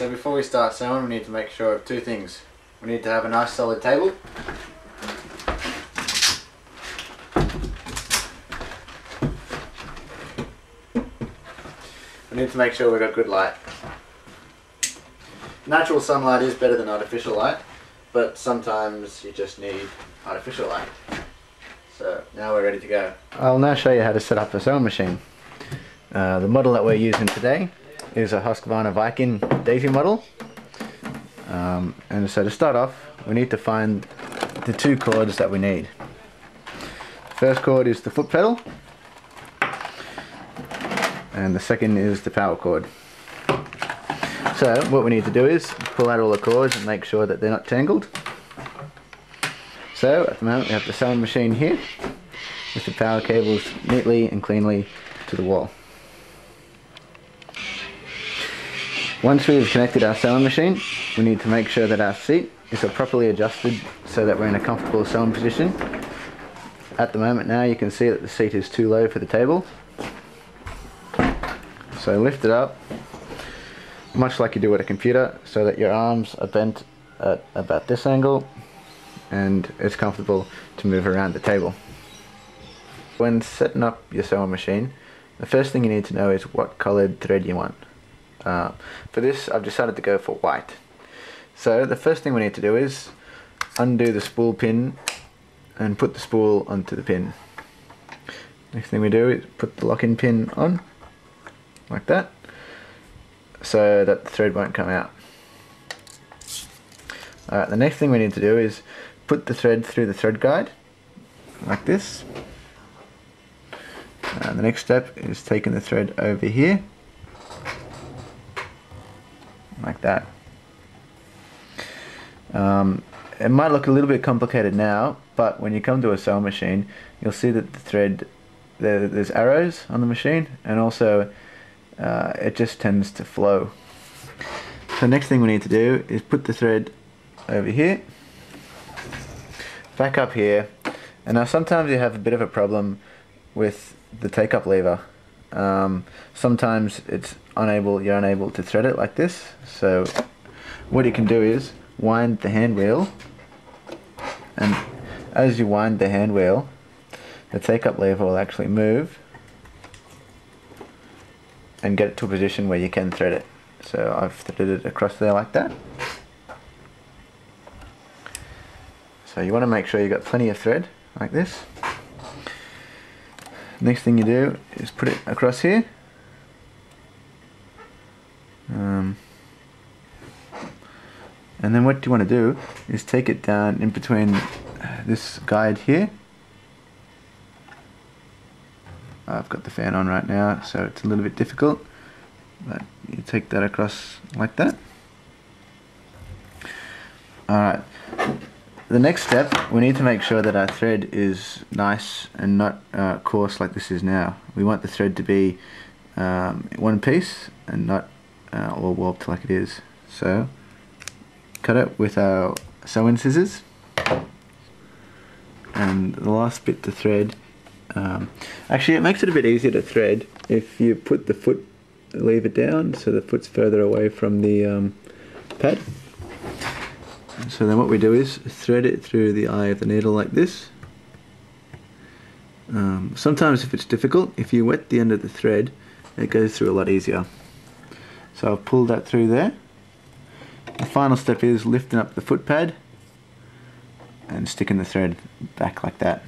So before we start sewing, we need to make sure of two things. We need to have a nice solid table. We need to make sure we've got good light. Natural sunlight is better than artificial light, but sometimes you just need artificial light. So now we're ready to go. I'll now show you how to set up a sewing machine. The model that we're using today is a Husqvarna Viking daisy model. And so to start off, we need to find the two cords that we need. The first cord is the foot pedal, and the second is the power cord. So what we need to do is pull out all the cords and make sure that they're not tangled. So at the moment we have the sewing machine here with the power cables neatly and cleanly to the wall. Once we've connected our sewing machine, we need to make sure that our seat is properly adjusted so that we're in a comfortable sewing position. At the moment now you can see that the seat is too low for the table. So lift it up, much like you do with a computer, so that your arms are bent at about this angle and it's comfortable to move around the table. When setting up your sewing machine, the first thing you need to know is what coloured thread you want. For this I've decided to go for white. So the first thing we need to do is undo the spool pin and put the spool onto the pin. Next thing we do is put the lock-in pin on, like that, so that the thread won't come out. Alright, the next thing we need to do is put the thread through the thread guide, like this. And the next step is taking the thread over here, like that. It might look a little bit complicated now, but when you come to a sewing machine, you'll see that the thread, there's arrows on the machine, and also it just tends to flow. So next thing we need to do is put the thread over here, back up here, and now sometimes you have a bit of a problem with the take-up lever. Sometimes you're unable to thread it like this, so what you can do is wind the hand wheel, and as you wind the hand wheel, the take-up lever will actually move and get it to a position where you can thread it. So I've threaded it across there like that. So you want to make sure you've got plenty of thread like this. Next thing you do is put it across here. And then what you want to do is take it down in between this guide here. I've got the fan on right now, so it's a little bit difficult, but you take that across like that. Alright, the next step, we need to make sure that our thread is nice and not coarse like this is now. We want the thread to be one piece and not all warped like it is. So cut it with our sewing scissors, and the last bit to thread, actually it makes it a bit easier to thread if you put the foot lever down so the foot's further away from the pad. So then what we do is thread it through the eye of the needle like this. Sometimes if it's difficult, if you wet the end of the thread, it goes through a lot easier. So I'll pull that through there. The final step is lifting up the foot pad and sticking the thread back like that.